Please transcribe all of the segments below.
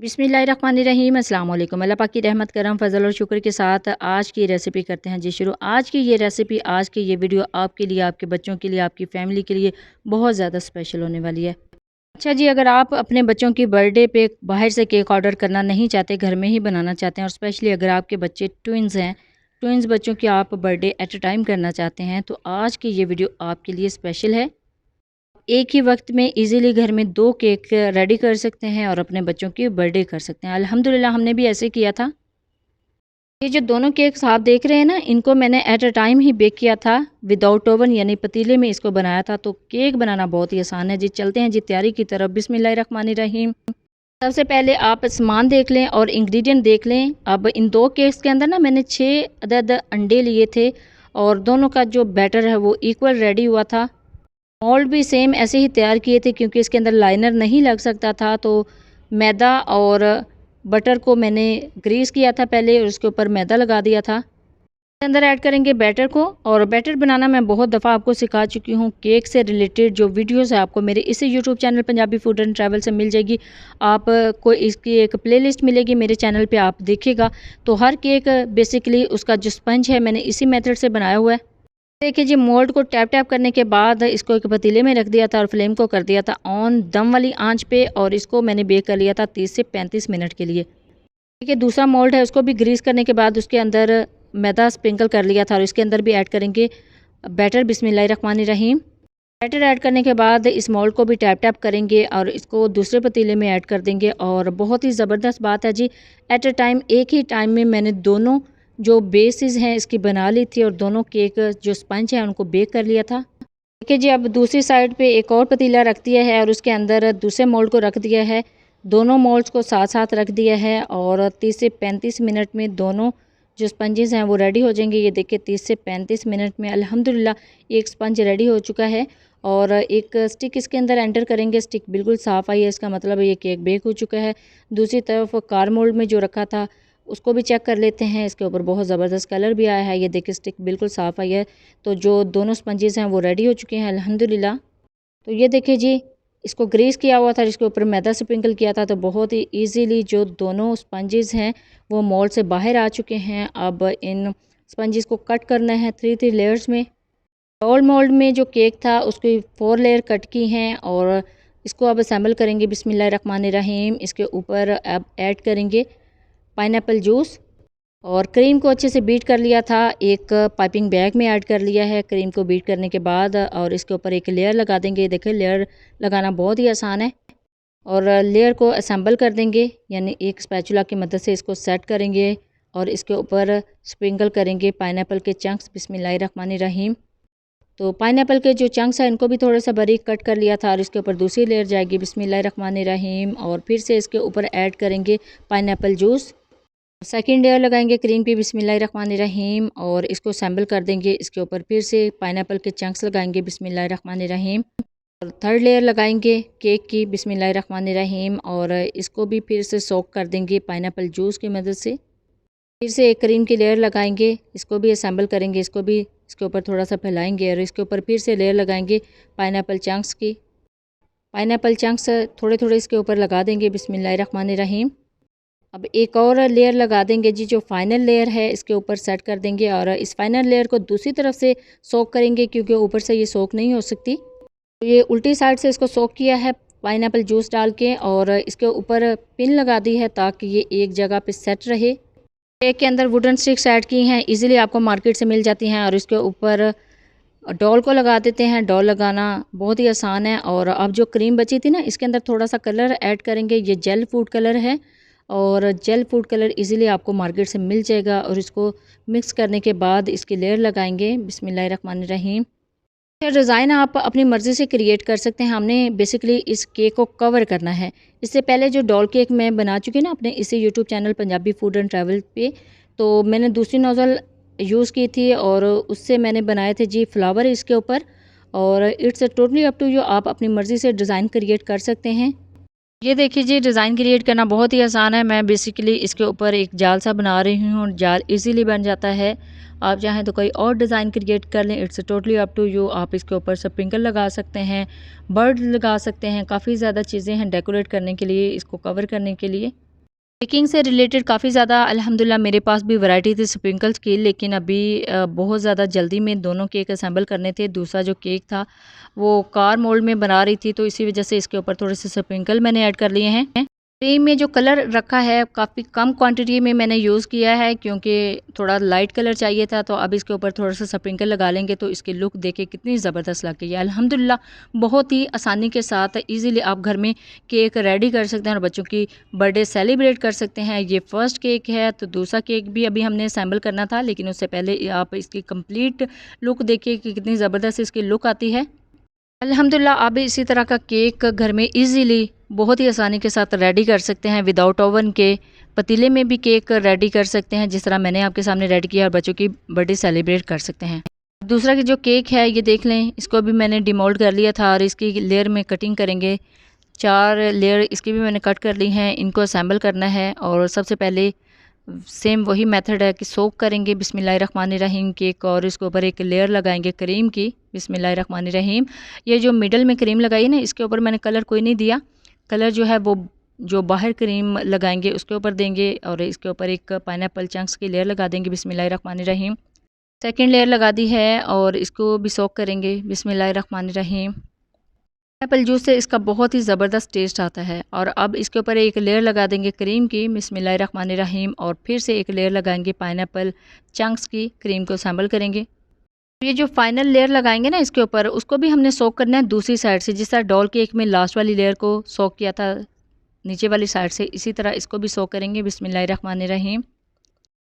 बिस्मिल्लाहिर्रहमानिर्रहीम अस्सलाम वालेकुम। अल्लाह पाक की रहमत करम फजल और शुक्र के साथ आज की रेसिपी करते हैं जी शुरू। आज की ये रेसिपी, आज की ये वीडियो आपके लिए, आपके बच्चों के लिए, आपकी फैमिली के लिए बहुत ज़्यादा स्पेशल होने वाली है। अच्छा जी, अगर आप अपने बच्चों की बर्थडे पे बाहर से केक ऑर्डर करना नहीं चाहते, घर में ही बनाना चाहते हैं, और स्पेशली अगर आपके बच्चे ट्विन्स हैं, ट्विन्स बच्चों की आप बर्थडे एट अ टाइम करना चाहते हैं, तो आज की ये वीडियो आपके लिए स्पेशल है। एक ही वक्त में इजीली घर में 2 केक रेडी कर सकते हैं और अपने बच्चों की बर्थडे कर सकते हैं। अल्हम्दुलिल्लाह हमने भी ऐसे किया था। ये जो दोनों केक्स आप देख रहे हैं ना, इनको मैंने एट अ टाइम ही बेक किया था विदाउट ओवन, यानी पतीले में इसको बनाया था। तो केक बनाना बहुत ही आसान है जी। चलते हैं जी तैयारी की तरफ। बिस्मिल्लाहिर्रहमानिर्रहीम। सबसे पहले आप सामान देख लें और इंग्रेडिएंट देख लें। अब इन 2 केक्स के अंदर ना मैंने 6 अदद अंडे लिए थे और दोनों का जो बैटर है वो इक्वल रेडी हुआ था। मोल्ड भी सेम ऐसे ही तैयार किए थे क्योंकि इसके अंदर लाइनर नहीं लग सकता था। तो मैदा और बटर को मैंने ग्रीस किया था पहले और उसके ऊपर मैदा लगा दिया था। इसके अंदर ऐड करेंगे बैटर को, और बैटर बनाना मैं बहुत दफ़ा आपको सिखा चुकी हूँ। केक से रिलेटेड जो वीडियोस है आपको मेरे इसी YouTube channel Punjabi food and travel से मिल जाएगी। आपको इसकी एक प्लेलिस्ट मिलेगी मेरे चैनल पे, आप देखिएगा। तो हर केक बेसिकली उसका जो स्पंज है मैंने इसी मेथड से बनाया हुआ है। देखिए जी, मोल्ड को टैप टैप करने के बाद इसको एक पतीले में रख दिया था और फ्लेम को कर दिया था ऑन दम वाली आंच पे, और इसको मैंने बेक कर लिया था 30 से 35 मिनट के लिए। देखिए दूसरा मोल्ड है, उसको भी ग्रीस करने के बाद उसके अंदर मैदा स्प्रिंकल कर लिया था और इसके अंदर भी ऐड करेंगे बैटर। बिस्मिल्लाहिर्रहमानिर्रहीम। बैटर ऐड करने के बाद इस मोल्ड को भी टैप टैप करेंगे और इसको दूसरे पतीले में ऐड कर देंगे। और बहुत ही ज़बरदस्त बात है जी, एट अ टाइम, एक ही टाइम में मैंने दोनों जो बेसिस हैं इसकी बना ली थी और दोनों केक जो स्पंज है उनको बेक कर लिया था। देखिए जी, अब दूसरी साइड पे एक और पतीला रख दिया है और उसके अंदर दूसरे मोल्ड को रख दिया है। दोनों मोल्ड्स को साथ साथ रख दिया है और 30 से 35 मिनट में दोनों जो स्पंजेस हैं वो रेडी हो जाएंगे। ये देखिए 30 से 35 मिनट में अल्हम्दुलिल्लाह एक स्पंज रेडी हो चुका है। और एक स्टिक इसके अंदर एंटर करेंगे, स्टिक बिल्कुल साफ़ आई है, इसका मतलब है ये केक बेक हो चुका है। दूसरी तरफ कार मोल्ड में जो रखा था उसको भी चेक कर लेते हैं। इसके ऊपर बहुत ज़बरदस्त कलर भी आया है। ये देखिए स्टिक बिल्कुल साफ़ आई है। तो जो दोनों स्पंजेस हैं वो रेडी हो चुके हैं अल्हम्दुलिल्लाह। तो ये देखिए जी, इसको ग्रीस किया हुआ था, जिसके ऊपर मैदा स्प्रिंकल किया था। तो बहुत ही ईजीली जो दोनों स्पंजेस हैं वो मोल्ड से बाहर आ चुके हैं। अब इन स्पंजेस को कट करना है 3 लेयर्स में। रोल मोल्ड में जो केक था उसकी 4 लेयर कट की हैं और इसको अब असेंबल करेंगे। बिस्मिल्लाहिर्रहमानिर्रहीम। इसके ऊपर अब ऐड करेंगे पाइनएप्पल जूस, और क्रीम को अच्छे से बीट कर लिया था, एक पाइपिंग बैग में ऐड कर लिया है क्रीम को बीट करने के बाद। और इसके ऊपर एक लेयर लगा देंगे। देखिए लेयर लगाना बहुत ही आसान है। और लेयर को असेंबल कर देंगे, यानी एक स्पैचुला की मदद से इसको सेट करेंगे और इसके ऊपर स्प्रिंकल करेंगे पाइनएप्पल के चंक्स। बिस्मिल्लाहिर्रहमानिर्रहीम। तो पाइनएप्पल के जो चंक्स हैं इनको भी थोड़ा सा बारीक कट कर लिया था और इसके ऊपर दूसरी लेयर जाएगी। बिस्मिल्लाहिर्रहमानिर्रहीम। और फिर से इसके ऊपर ऐड करेंगे पाइनएप्पल जूस। सेकंड लेयर लगाएंगे क्रीम की। बिस्मिल्लाहिर्रहमानिर्रहीम। और इसको असेंबल कर देंगे। इसके ऊपर फिर से पाइनएप्पल के चंक्स लगाएंगे। बिस्मिल्लाहिर्रहमानिर्रहीम। और थर्ड लेयर लगाएंगे केक की। बिस्मिल्लाहिर्रहमानिर्रहीम। और इसको भी फिर से सोक कर देंगे पाइनएप्पल जूस की मदद से। फिर से एक क्रीम की लेयर लगाएंगे, इसको भी असेंबल करेंगे, इसको भी इसके ऊपर थोड़ा सा फैलाएंगे और इसके ऊपर फिर से लेयर लगाएंगे पाइनएप्पल चंक्स की। पाइनएप्पल चंक्स थोड़े थोड़े इसके ऊपर लगा देंगे। बिस्मिल्लाहिर्रहमानिर्रहीम। अब एक और लेयर लगा देंगे जी, जो फाइनल लेयर है इसके ऊपर सेट कर देंगे और इस फाइनल लेयर को दूसरी तरफ से सोक करेंगे क्योंकि ऊपर से ये सोक नहीं हो सकती। तो ये उल्टी साइड से इसको सोक किया है पाइनएप्पल जूस डाल के और इसके ऊपर पिन लगा दी है ताकि ये एक जगह पे सेट रहे। केक के अंदर वुडन स्टिक्स ऐड की हैं, इजीली आपको मार्केट से मिल जाती हैं। और इसके ऊपर डॉल को लगा देते हैं। डॉल लगाना बहुत ही आसान है। और अब जो क्रीम बची थी ना, इसके अंदर थोड़ा सा कलर ऐड करेंगे। ये जेल फूड कलर है और जेल फूड कलर इजीली आपको मार्केट से मिल जाएगा। और इसको मिक्स करने के बाद इसकी लेयर लगाएंगे। बिस्मिल्लाहिर्रहमानिर्रहीम। डिज़ाइन आप अपनी मर्ज़ी से क्रिएट कर सकते हैं। हमने बेसिकली इस केक को कवर करना है। इससे पहले जो डॉल केक मैं बना चुकी हूँ ना अपने इसी YouTube channel Punjabi food and travel पे, तो मैंने दूसरी नोज़ल यूज़ की थी और उससे मैंने बनाए थे जी फ्लावर इसके ऊपर। और it's totally up to you, आप अपनी मर्ज़ी से डिज़ाइन क्रिएट कर सकते हैं। ये देखिए जी, डिज़ाइन क्रिएट करना बहुत ही आसान है। मैं बेसिकली इसके ऊपर एक जाल सा बना रही हूँ और जाल इजीली बन जाता है। आप चाहें तो कोई और डिज़ाइन क्रिएट कर लें, it's totally up to you. आप इसके ऊपर स्प्रिंकल लगा सकते हैं, बर्ड लगा सकते हैं, काफ़ी ज़्यादा चीज़ें हैं डेकोरेट करने के लिए, इसको कवर करने के लिए। बेकिंग से रिलेटेड काफ़ी ज़्यादा अल्हम्दुलिल्लाह मेरे पास भी वैरायटी थी स्प्रिंकल्स की, लेकिन अभी बहुत ज़्यादा जल्दी में दोनों केक असेंबल करने थे। दूसरा जो केक था वो कार मोल्ड में बना रही थी, तो इसी वजह से इसके ऊपर थोड़े से स्प्रिंकल मैंने ऐड कर लिए हैं। क्रीम में जो कलर रखा है काफ़ी कम क्वांटिटी में मैंने यूज़ किया है, क्योंकि थोड़ा लाइट कलर चाहिए था। तो अब इसके ऊपर थोड़ा सा स्प्रिंकल लगा लेंगे तो इसकी लुक देखे कितनी ज़बरदस्त लग गई है। अल्हम्दुलिल्लाह बहुत ही आसानी के साथ इजीली आप घर में केक रेडी कर सकते हैं और बच्चों की बर्थडे सेलिब्रेट कर सकते हैं। ये फर्स्ट केक है, तो दूसरा केक भी अभी हमने असेंबल करना था, लेकिन उससे पहले आप इसकी कंप्लीट लुक देखिए कि कितनी ज़बरदस्त इसकी लुक आती है। अल्हम्दुलिल्लाह आप भी इसी तरह का केक घर में इजीली बहुत ही आसानी के साथ रेडी कर सकते हैं विदाउट ओवन के। पतीले में भी केक रेडी कर सकते हैं जिस तरह मैंने आपके सामने रेडी किया, और बच्चों की बर्थडे सेलिब्रेट कर सकते हैं। दूसरा कि जो केक है ये देख लें, इसको भी मैंने डिमोल्ड कर लिया था और इसकी लेयर में कटिंग करेंगे। 4 लेयर इसकी भी मैंने कट कर ली हैं, इनको असेंबल करना है। और सबसे पहले सेम वही मेथड है कि सोक करेंगे बिस्मिल्लाहिर्रहमानिर्रहीम केक, और इसके ऊपर एक लेयर लगाएंगे क्रीम की बिस्मिल्लाहिर्रहमानिर्रहीम। ये जो मिडल में क्रीम लगाई ना, इसके ऊपर मैंने कलर कोई नहीं दिया। कलर जो है वो जो बाहर क्रीम लगाएंगे उसके ऊपर देंगे, और इसके ऊपर एक पाइनएप्पल चंक्स की लेयर लगा देंगे बिस्मिल्लाहिर्रहमानिर्रहीम। सेकंड लेयर लगा दी है और इसको भी सोक करेंगे बिस्मिल्लाहिर्रहमानिर्रहीम। एप्पल जूस से इसका बहुत ही ज़बरदस्त टेस्ट आता है। और अब इसके ऊपर एक लेयर लगा देंगे क्रीम की बिस्मिल्लाहिर्रहमानिर्रहीम, और फिर से एक लेयर लगाएंगे पाइनएप्पल चंक्स की। क्रीम को असेंबल करेंगे। ये जो फाइनल लेयर लगाएंगे ना इसके ऊपर, उसको भी हमने सोक करना है दूसरी साइड से। जिस तरह डॉल केक में लास्ट वाली लेयर को सोक किया था नीचे वाली साइड से, इसी तरह इसको भी सोक करेंगे बिस्मिल्लाहिर्रहमानिर्रहीम।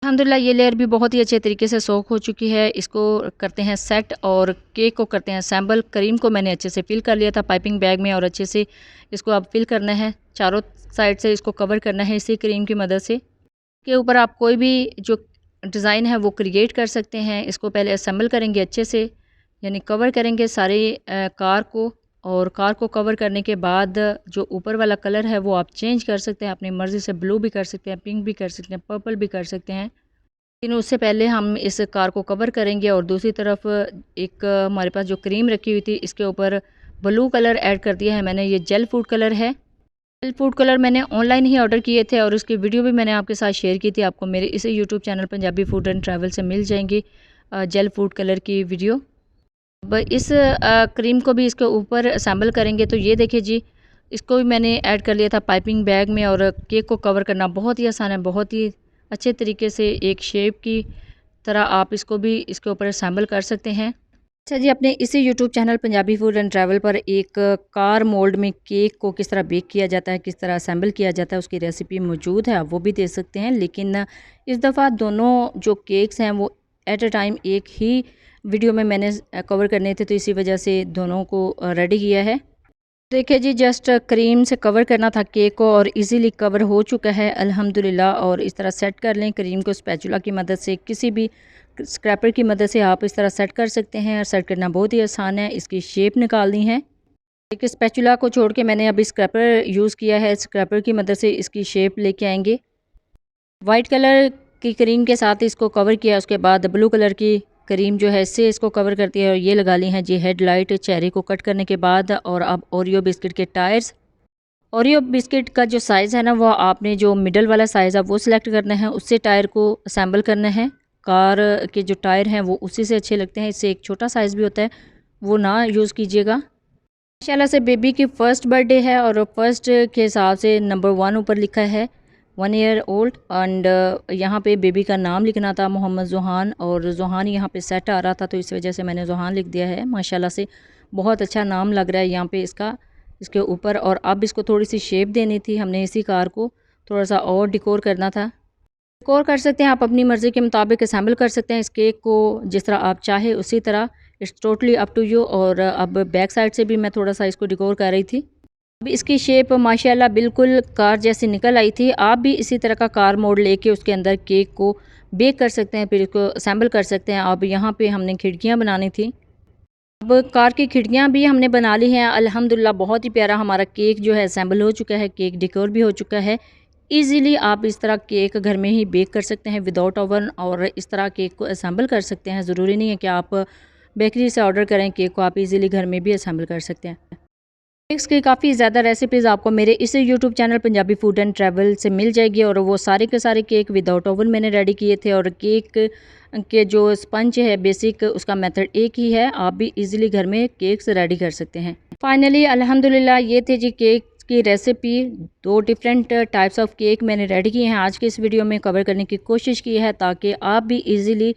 अल्हम्दुलिल्लाह ये लेयर भी बहुत ही अच्छे तरीके से सोक हो चुकी है। इसको करते हैं सेट और केक को करते हैं असेंबल। क्रीम को मैंने अच्छे से फिल कर लिया था पाइपिंग बैग में, और अच्छे से इसको अब फिल करना है। चारों साइड से इसको कवर करना है इसी क्रीम की मदद से। के ऊपर आप कोई भी जो डिज़ाइन है वो क्रिएट कर सकते हैं। इसको पहले असेंबल करेंगे अच्छे से, यानी कवर करेंगे सारे कार को। और कार को कवर करने के बाद जो ऊपर वाला कलर है वो आप चेंज कर सकते हैं अपनी मर्ज़ी से। ब्लू भी कर सकते हैं, पिंक भी कर सकते हैं, पर्पल भी कर सकते हैं। लेकिन उससे पहले हम इस कार को कवर करेंगे। और दूसरी तरफ एक हमारे पास जो क्रीम रखी हुई थी इसके ऊपर ब्लू कलर ऐड कर दिया है मैंने। ये जेल फूड कलर है। जेल फूड कलर मैंने ऑनलाइन ही ऑर्डर किए थे, और उसकी वीडियो भी मैंने आपके साथ शेयर की थी। आपको मेरे इसी YouTube channel Punjabi food and travel से मिल जाएंगी जेल फूड कलर की वीडियो। अब इस क्रीम को भी इसके ऊपर असेंबल करेंगे। तो ये देखिए जी, इसको भी मैंने ऐड कर लिया था पाइपिंग बैग में। और केक को कवर करना बहुत ही आसान है, बहुत ही अच्छे तरीके से एक शेप की तरह आप इसको भी इसके ऊपर असेंबल कर सकते हैं। अच्छा जी, अपने इसी YouTube channel Punjabi food and travel पर एक कार मोल्ड में केक को किस तरह बेक किया जाता है, किस तरह असेंबल किया जाता है, उसकी रेसिपी मौजूद है, आप वो भी देख सकते हैं। लेकिन इस दफ़ा दोनों जो केक्स हैं वो एट अ टाइम एक ही वीडियो में मैंने कवर करने थे, तो इसी वजह से दोनों को रेडी किया है। देखिए जी, जस्ट क्रीम से कवर करना था केक को, और इजीली कवर हो चुका है अल्हम्दुलिल्लाह। और इस तरह सेट कर लें क्रीम को स्पैचुला की मदद से, किसी भी स्क्रैपर की मदद से आप इस तरह सेट कर सकते हैं। सेट करना बहुत ही आसान है। इसकी शेप निकालनी है। एक स्पैचुला को छोड़ के मैंने अभी स्क्रैपर यूज़ किया है। स्क्रैपर की मदद से इसकी शेप लेके आएंगे। वाइट कलर की क्रीम के साथ इसको कवर किया, उसके बाद ब्लू कलर की क्रीम जो है इससे इसको कवर करती है। और ये लगा ली हैं जी हेडलाइट चेहरे को कट करने के बाद। और अब ओरियो बिस्किट के टायर्स, ओरियो बिस्किट का जो साइज़ है ना, वो आपने जो मिडल वाला साइज़ है वो सिलेक्ट करना है, उससे टायर को असेंबल करना है। कार के जो टायर हैं वो उसी से अच्छे लगते हैं, इससे एक छोटा साइज़ भी होता है वो ना यूज़ कीजिएगा। माशाल्लाह से बेबी की फ़र्स्ट बर्थडे है, और फर्स्ट के हिसाब से नंबर 1 ऊपर लिखा है 1 ईयर ओल्ड। एंड यहाँ पे बेबी का नाम लिखना था मोहम्मद ज़ुहान, और ज़ुहान यहाँ पे सेट आ रहा था, तो इस वजह से मैंने ज़ुहान लिख दिया है। माशाल्लाह से बहुत अच्छा नाम लग रहा है यहाँ पे इसका, इसके ऊपर। और अब इसको थोड़ी सी शेप देनी थी हमने, इसी कार को थोड़ा सा और डिकोर करना था। डिकोर कर सकते हैं आप अपनी मर्ज़ी के मुताबिक, असेंबल कर सकते हैं इस केक को जिस तरह आप चाहे उसी तरह। It's totally up to you. और अब बैक साइड से भी मैं थोड़ा सा इसको डिकोर कर रही थी। अब इसकी शेप माशाल्लाह बिल्कुल कार जैसी निकल आई थी। आप भी इसी तरह का कार मोड लेके उसके अंदर केक को बेक कर सकते हैं, फिर इसको असेंबल कर सकते हैं। अब यहाँ पे हमने खिड़कियाँ बनानी थी। अब कार की खिड़कियाँ भी हमने बना ली हैं अल्हम्दुलिल्लाह। बहुत ही प्यारा हमारा केक जो है असेंबल हो चुका है, केक डेकोर भी हो चुका है। इजीली आप इस तरह केक घर में ही बेक कर सकते हैं विदाउट ओवन, और इस तरह केक को असेंबल कर सकते हैं। ज़रूरी नहीं है कि आप बेकरी से ऑर्डर करें केक को, आप इजीली घर में भी असेंबल कर सकते हैं। केक्स की काफ़ी ज़्यादा रेसिपीज़ आपको मेरे इस YouTube channel Punjabi food and travel से मिल जाएगी और वो सारे के सारे केक विदाउट ओवन मैंने रेडी किए थे और केक के जो स्पंज है बेसिक उसका मेथड एक ही है। आप भी इजीली घर में केक्स रेडी कर सकते हैं। फाइनली अल्हम्दुलिल्लाह ये थे जी केक की recipe. 2 different types of cake मैंने रेडी किए हैं। आज के इस वीडियो में कवर करने की कोशिश की है ताकि आप भी इजीली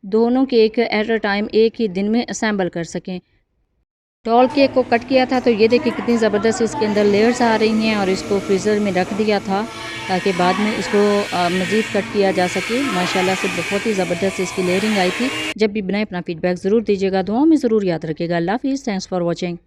दोनों केक एट अ टाइम एक ही दिन में असेंबल कर सकें। टॉल केक को कट किया था तो ये देखिए कितनी ज़बरदस्त इसके अंदर लेयर्स आ रही हैं और इसको फ्रीज़र में रख दिया था ताकि बाद में इसको मज़ीद कट किया जा सके। माशाल्लाह से बहुत ही ज़बरदस्त इसकी लेयरिंग आई थी। जब भी बनाए अपना फ़ीडबैक ज़रूर दीजिएगा, दुआओं में ज़रूर याद रखिएगा। अल्लाह हाफ़िज़, थैंक्स फॉर वॉचिंग।